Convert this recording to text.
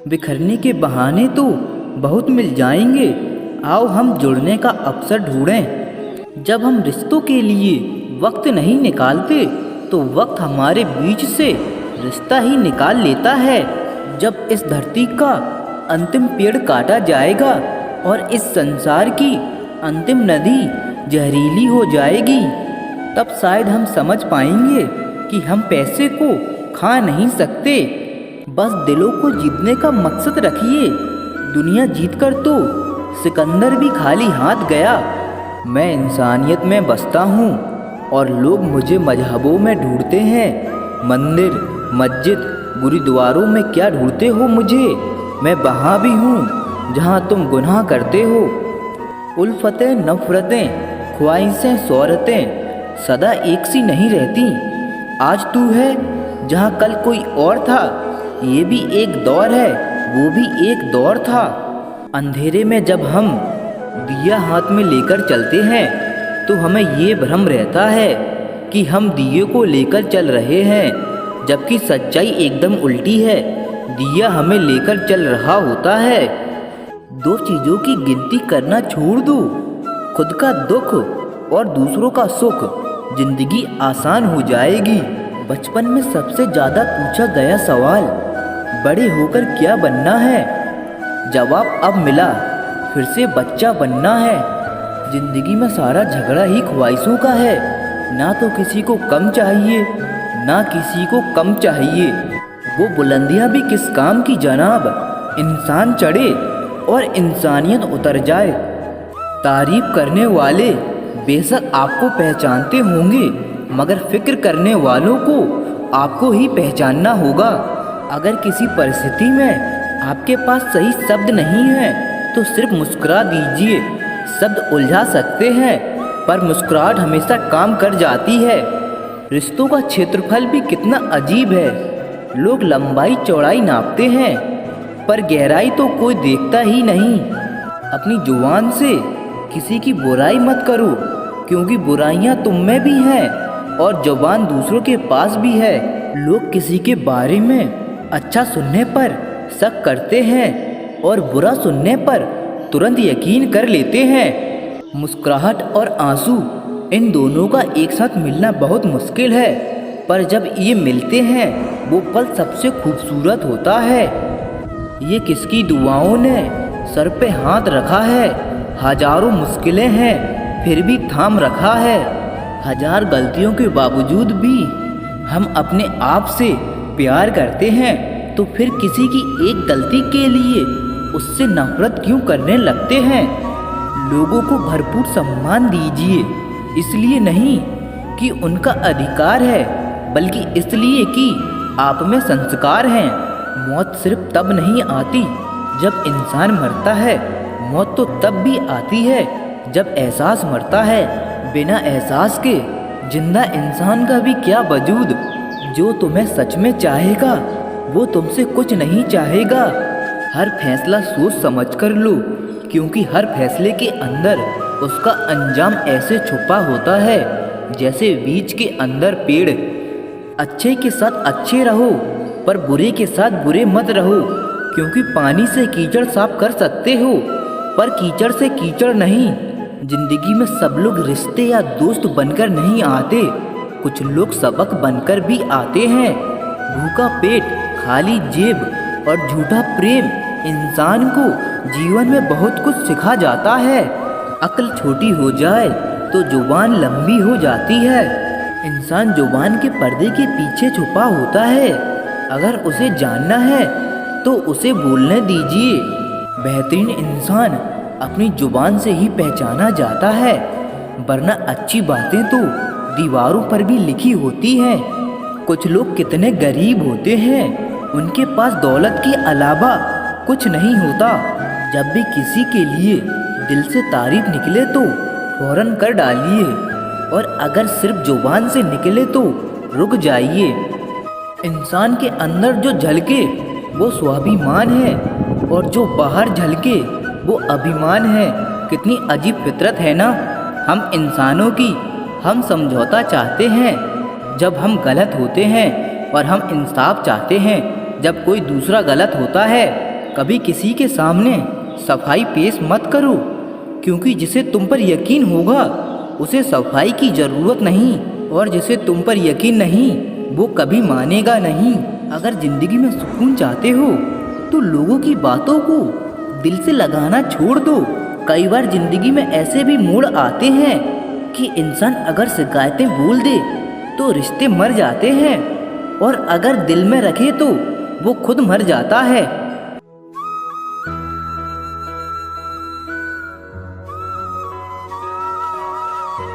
बिखरने के बहाने तो बहुत मिल जाएंगे। आओ हम जुड़ने का अवसर ढूंढें। जब हम रिश्तों के लिए वक्त नहीं निकालते तो वक्त हमारे बीच से रिश्ता ही निकाल लेता है। जब इस धरती का अंतिम पेड़ काटा जाएगा और इस संसार की अंतिम नदी जहरीली हो जाएगी, तब शायद हम समझ पाएंगे कि हम पैसे को खा नहीं सकते। बस दिलों को जीतने का मकसद रखिए। दुनिया जीतकर तो सिकंदर भी खाली हाथ गया। मैं इंसानियत में बसता हूँ और लोग मुझे मजहबों में ढूंढते हैं। मंदिर, मस्जिद, गुरुद्वारों में क्या ढूंढते हो मुझे? मैं वहाँ भी हूँ जहाँ तुम गुनाह करते हो। उल्फतें, नफ़रतें, ख्वाहिशें, शोहरतें सदा एक सी नहीं रहती। आज तू है जहाँ कल कोई और था। ये भी एक दौर है, वो भी एक दौर था। अंधेरे में जब हम दिया हाथ में लेकर चलते हैं तो हमें ये भ्रम रहता है कि हम दिए को लेकर चल रहे हैं, जबकि सच्चाई एकदम उल्टी है। दिया हमें लेकर चल रहा होता है। दो चीज़ों की गिनती करना छोड़ दो, खुद का दुख और दूसरों का सुख। जिंदगी आसान हो जाएगी। बचपन में सबसे ज़्यादा पूछा गया सवाल, बड़े होकर क्या बनना है? जवाब अब मिला, फिर से बच्चा बनना है। जिंदगी में सारा झगड़ा ही ख्वाहिशों का है। ना तो किसी को कम चाहिए, ना किसी को कम चाहिए। वो बुलंदियां भी किस काम की जनाब, इंसान चढ़े और इंसानियत उतर जाए। तारीफ करने वाले बेशक आपको पहचानते होंगे, मगर फिक्र करने वालों को आपको ही पहचानना होगा। अगर किसी परिस्थिति में आपके पास सही शब्द नहीं है तो सिर्फ मुस्कुरा दीजिए। शब्द उलझा सकते हैं पर मुस्कुराहट हमेशा काम कर जाती है। रिश्तों का क्षेत्रफल भी कितना अजीब है। लोग लंबाई चौड़ाई नापते हैं पर गहराई तो कोई देखता ही नहीं। अपनी जुबान से किसी की बुराई मत करो, क्योंकि बुराइयां तुम में भी हैं और जुबान दूसरों के पास भी है। लोग किसी के बारे में अच्छा सुनने पर शक करते हैं और बुरा सुनने पर तुरंत यकीन कर लेते हैं। मुस्कुराहट और आंसू, इन दोनों का एक साथ मिलना बहुत मुश्किल है, पर जब ये मिलते हैं वो पल सबसे खूबसूरत होता है। ये किसकी दुआओं ने सर पे हाथ रखा है। हजारों मुश्किलें हैं फिर भी थाम रखा है। हजार गलतियों के बावजूद भी हम अपने आप से प्यार करते हैं, तो फिर किसी की एक गलती के लिए उससे नफरत क्यों करने लगते हैं? लोगों को भरपूर सम्मान दीजिए, इसलिए नहीं कि उनका अधिकार है, बल्कि इसलिए कि आप में संस्कार हैं। मौत सिर्फ तब नहीं आती जब इंसान मरता है, मौत तो तब भी आती है जब एहसास मरता है। बिना एहसास के जिंदा इंसान का भी क्या वजूद। जो तुम्हें सच में चाहेगा वो तुमसे कुछ नहीं चाहेगा। हर फैसला सोच समझ कर लो, क्योंकि हर फैसले के अंदर उसका अंजाम ऐसे छुपा होता है जैसे बीज के अंदर पेड़। अच्छे के साथ अच्छे रहो, पर बुरे के साथ बुरे मत रहो, क्योंकि पानी से कीचड़ साफ कर सकते हो पर कीचड़ से कीचड़ नहीं। जिंदगी में सब लोग रिश्ते या दोस्त बनकर नहीं आते, कुछ लोग सबक बनकर भी आते हैं। भूखा पेट, खाली जेब और झूठा प्रेम इंसान को जीवन में बहुत कुछ सिखा जाता है। अक्ल छोटी हो जाए तो जुबान लंबी हो जाती है। इंसान जुबान के पर्दे के पीछे छुपा होता है। अगर उसे जानना है तो उसे बोलने दीजिए। बेहतरीन इंसान अपनी जुबान से ही पहचाना जाता है, वरना अच्छी बातें तो दीवारों पर भी लिखी होती हैं। कुछ लोग कितने गरीब होते हैं, उनके पास दौलत के अलावा कुछ नहीं होता। जब भी किसी के लिए दिल से तारीफ निकले तो फौरन कर डालिए, और अगर सिर्फ जुबान से निकले तो रुक जाइए। इंसान के अंदर जो झलके वो स्वाभिमान है, और जो बाहर झलके वो अभिमान है। कितनी अजीब फितरत है ना हम इंसानों की। हम समझौता चाहते हैं जब हम गलत होते हैं, और हम इंसाफ चाहते हैं जब कोई दूसरा गलत होता है। कभी किसी के सामने सफाई पेश मत करो, क्योंकि जिसे तुम पर यकीन होगा उसे सफाई की ज़रूरत नहीं, और जिसे तुम पर यकीन नहीं वो कभी मानेगा नहीं। अगर ज़िंदगी में सुकून चाहते हो तो लोगों की बातों को दिल से लगाना छोड़ दो। कई बार ज़िंदगी में ऐसे भी मोड़ आते हैं कि इंसान अगर शिकायतें बोल दे तो रिश्ते मर जाते हैं, और अगर दिल में रखे तो वो खुद मर जाता है।